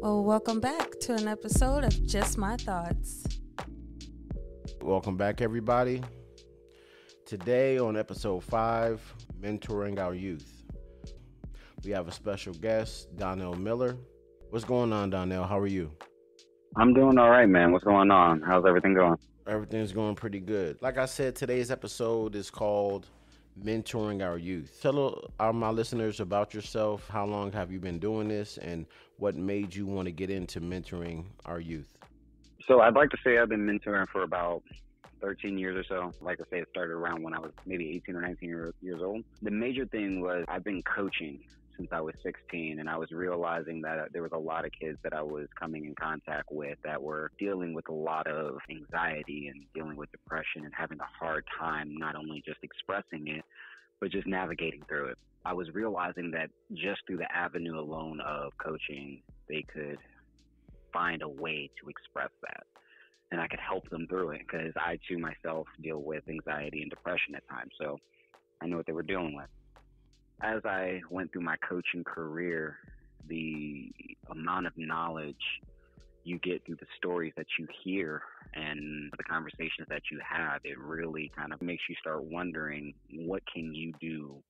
Well, welcome back to an episode of Just My Thoughts. Welcome back, everybody. Today on episode 5, Mentoring Our Youth, we have a special guest, Donnell Miller. What's going on, Donnell? How are you? I'm doing all right, man. What's going on? How's everything going? Everything's going pretty good. Like I said, today's episode is called Mentoring Our Youth. Tell my listeners about yourself. How long have you been doing this, and what made you want to get into mentoring our youth? So I'd like to say I've been mentoring for about 13 years or so. Like I say, it started around when I was maybe 18 or 19 years old. The major thing was I've been coaching since I was 16, and I was realizing that there was a lot of kids that I was coming in contact with that were dealing with a lot of anxiety and dealing with depression and having a hard time not only just expressing it, but just navigating through it. I was realizing that just through the avenue alone of coaching, they could find a way to express that, and I could help them through it, because I too myself deal with anxiety and depression at times, so I know what they were dealing with. As I went through my coaching career, the amount of knowledge you get through the stories that you hear and the conversations that you have, it really kind of makes you start wondering, what can you do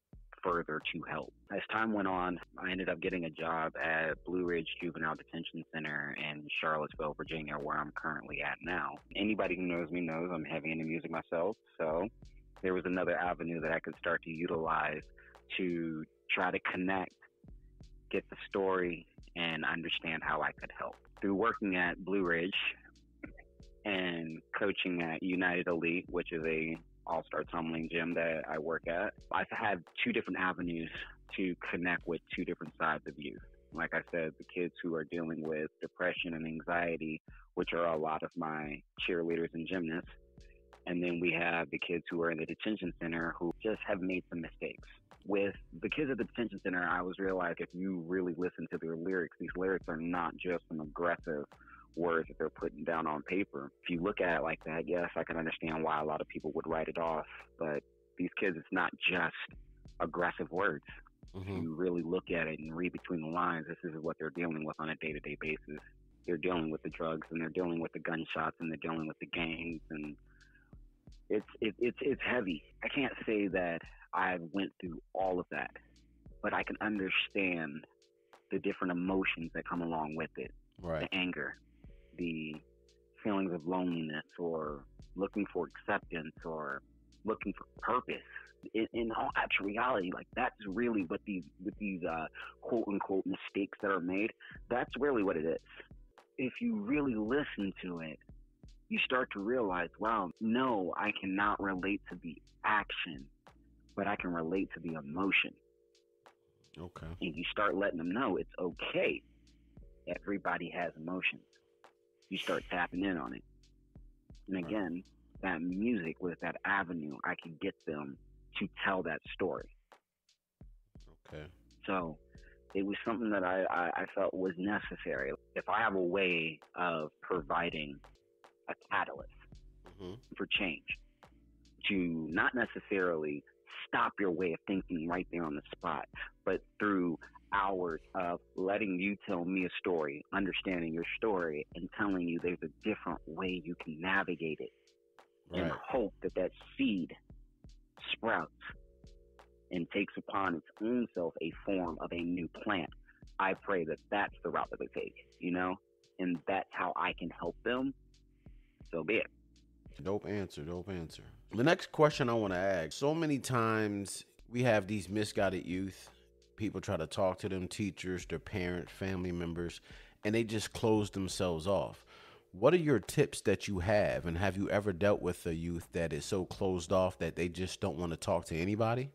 further to help? As time went on, I ended up getting a job at Blue Ridge Juvenile Detention Center in Charlottesville, Virginia, where I'm currently at now. Anybody who knows me knows I'm heavy into music myself, so there was another avenue that I could start to utilize to try to connect, get the story, and understand how I could help. Through working at Blue Ridge and coaching at United Elite, which is a all-star tumbling gym that I work at, I've had two different avenues to connect with two different sides of youth. Like I said, the kids who are dealing with depression and anxiety, which are a lot of my cheerleaders and gymnasts. And then we have the kids who are in the detention center who just have made some mistakes. With the kids at the detention center, I was realized if you really listen to their lyrics, these lyrics are not just some aggressive words that they're putting down on paper. If you look at it like that, yes, I can understand why a lot of people would write it off. But these kids, it's not just aggressive words. If you really look at it and read between the lines, this is what they're dealing with on a day-to-day basis. They're dealing with the drugs, and they're dealing with the gunshots, and they're dealing with the gangs, and it's heavy. I can't say that I went through all of that, but I can understand the different emotions that come along with it. Right. The anger, the feelings of loneliness, or looking for acceptance, or looking for purpose. In all actual reality, like, that's really what these quote unquote mistakes that are made, that's really what it is. If you really listen to it, you start to realize, wow, no, I cannot relate to the action, but I can relate to the emotion. Okay. And you start letting them know it's okay. Everybody has emotions. You start tapping in on it. And again, that music was that avenue I could get them to tell that story. Okay. So it was something that I felt was necessary. If I have a way of providing a catalyst for change, to not necessarily stop your way of thinking right there on the spot, but through hours of letting you tell me a story, understanding your story, and telling you there's a different way you can navigate it, and hope that that seed sprouts and takes upon its own self a form of a new plant. I pray that that's the route that they take, and that's how I can help them. So be it. Dope answer. The next question I want to ask, so many times we have these misguided youth. People try to talk to them, teachers, their parents, family members, and they just close themselves off. What are your tips that you have, and have you ever dealt with a youth that is so closed off that they just don't want to talk to anybody?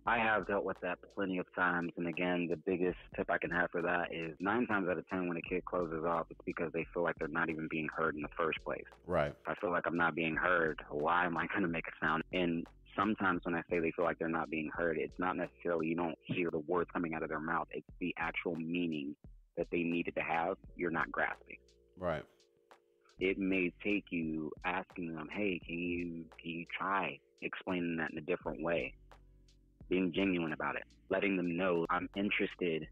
I have dealt with that plenty of times, and again, the biggest tip I can have for that is 9 times out of 10 when a kid closes off, it's because they feel like they're not even being heard in the first place. Right. If I feel like I'm not being heard, why am I going to make a sound? And sometimes when I say they feel like they're not being heard, it's not necessarily you don't hear the words coming out of their mouth. It's the actual meaning that they needed to have, you're not grasping. Right. It may take you asking them, hey, can you try explaining that in a different way? Being genuine about it, letting them know I'm interested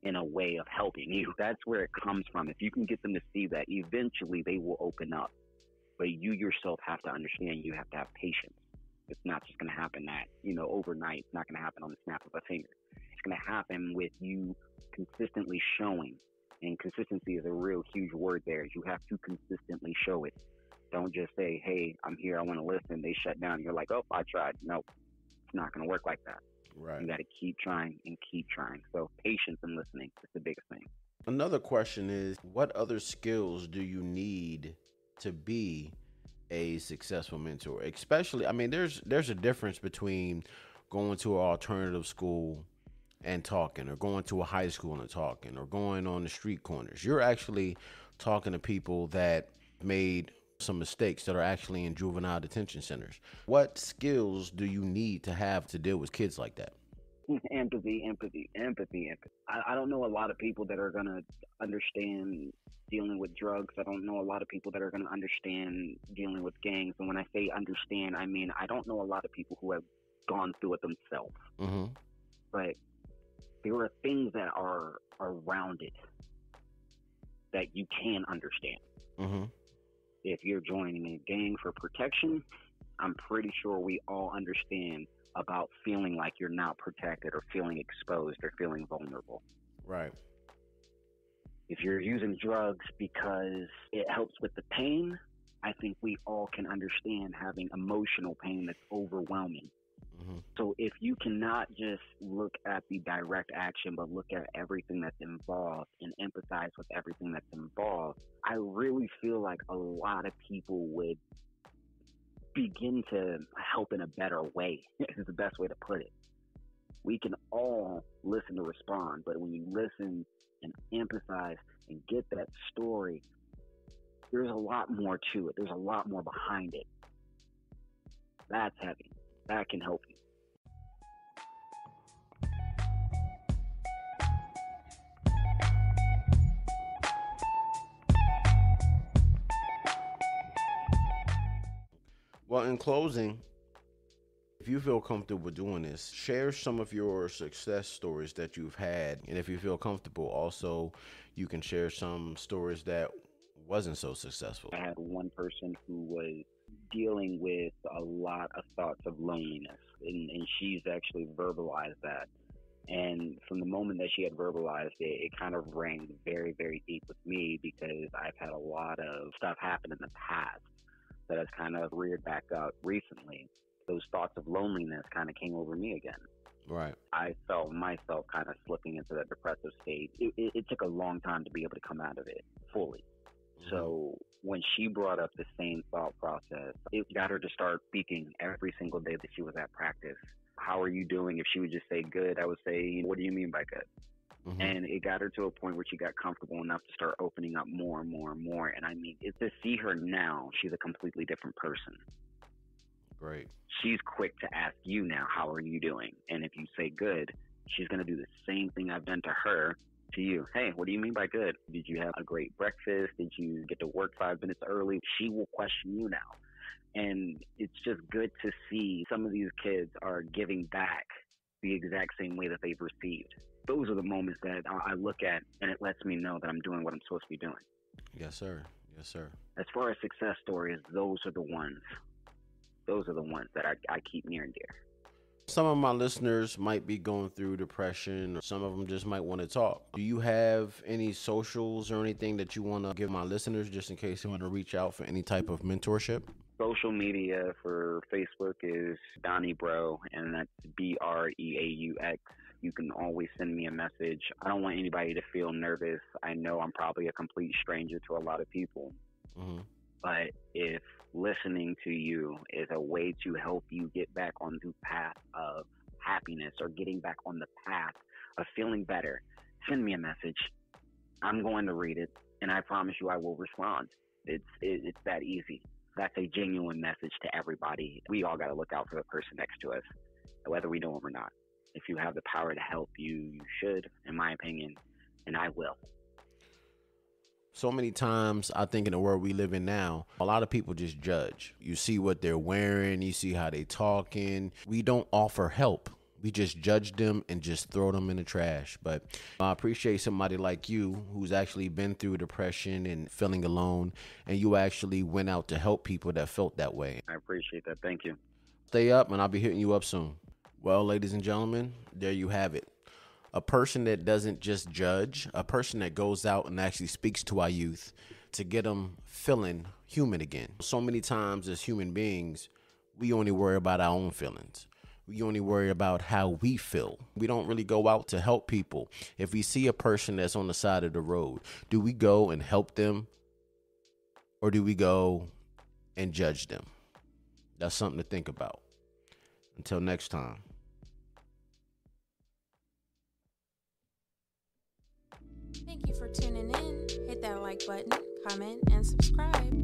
in a way of helping you. That's where it comes from. If you can get them to see that, eventually they will open up. But you yourself have to understand, you have to have patience. It's not just going to happen overnight. It's not going to happen on the snap of a finger. It's going to happen with you consistently showing. And consistency is a real huge word there. You have to consistently show it. Don't just say, hey, I'm here, I want to listen. They shut down. You're like, oh, I tried. No, it's not going to work like that. Right. You got to keep trying and keep trying. So patience and listening is the biggest thing. Another question is, what other skills do you need to be a successful mentor? Especially, I mean, there's a difference between going to an alternative school and talking, or going to a high school and talking, or going on the street corners. You're actually talking to people that made some mistakes, that are actually in juvenile detention centers. What skills do you need to have to deal with kids like that? Empathy. I don't know a lot of people that are going to understand dealing with drugs. I don't know a lot of people that are going to understand dealing with gangs. And when I say understand, I mean, I don't know a lot of people who have gone through it themselves. Mm-hmm. But there are things that are around it that you can understand. Mm-hmm. If you're joining a gang for protection, I'm pretty sure we all understand about feeling like you're not protected, or feeling exposed, or feeling vulnerable. Right. If you're using drugs because it helps with the pain, I think we all can understand having emotional pain that's overwhelming. Mm-hmm. So if you cannot just look at the direct action, but look at everything that's involved and empathize with everything that's involved, I really feel like a lot of people would begin to help in a better way, is the best way to put it. We can all listen to respond, but when you listen and empathize and get that story, there's a lot more to it. There's a lot more behind it. That's heavy. That can help you. Well, in closing, if you feel comfortable doing this, share some of your success stories that you've had. And if you feel comfortable, also, you can share some stories that wasn't so successful. I had one person who was dealing with a lot of thoughts of loneliness, and she's actually verbalized that. And from the moment that she had verbalized it, it kind of rang very, very deep with me, because I've had a lot of stuff happen in the past that has kind of reared back up recently. Those thoughts of loneliness kind of came over me again. Right. I felt myself kind of slipping into that depressive state. It took a long time to be able to come out of it fully. Mm-hmm. So when she brought up the same thought process, it got her to start speaking every single day that she was at practice. How are you doing? If she would just say good, I would say, what do you mean by good? Mm-hmm. And it got her to a point where she got comfortable enough to start opening up more and more and more. And I mean, to see her now, she's a completely different person. Great. She's quick to ask you now, how are you doing? And if you say good, she's going to do the same thing I've done to her to you. Hey, what do you mean by good? Did you have a great breakfast? Did you get to work 5 minutes early? She will question you now. And it's just good to see some of these kids are giving back the exact same way that they've received. Those are the moments that I look at, and it lets me know that I'm doing what I'm supposed to be doing. Yes, sir. Yes, sir. As far as success stories, those are the ones that I keep near and dear. Some of my listeners might be going through depression, or some of them just might want to talk. Do you have any socials or anything that you want to give my listeners, just in case they want to reach out for any type of mentorship? Social media for Facebook is Donnie Bro, and that's BREAUX. You can always send me a message. I don't want anybody to feel nervous. I know I'm probably a complete stranger to a lot of people. Mm-hmm. But if listening to you is a way to help you get back on the path of happiness, or getting back on the path of feeling better, send me a message. I'm going to read it, and I promise you I will respond. It's that easy. That's a genuine message to everybody. We all got to look out for the person next to us, whether we know them or not. If you have the power to help, you should, in my opinion, and I will. So many times, I think in the world we live in now, a lot of people just judge. You see what they're wearing, you see how they talking. We don't offer help. We just judge them and just throw them in the trash. But I appreciate somebody like you who's actually been through depression and feeling alone, and you actually went out to help people that felt that way. I appreciate that. Thank you. Stay up, and I'll be hitting you up soon. Well, ladies and gentlemen, there you have it. A person that doesn't just judge, a person that goes out and actually speaks to our youth to get them feeling human again. So many times as human beings, we only worry about our own feelings. We only worry about how we feel. We don't really go out to help people. If we see a person that's on the side of the road, do we go and help them, or do we go and judge them? That's something to think about. Until next time. Thank you for tuning in. Hit that like button, comment, and subscribe.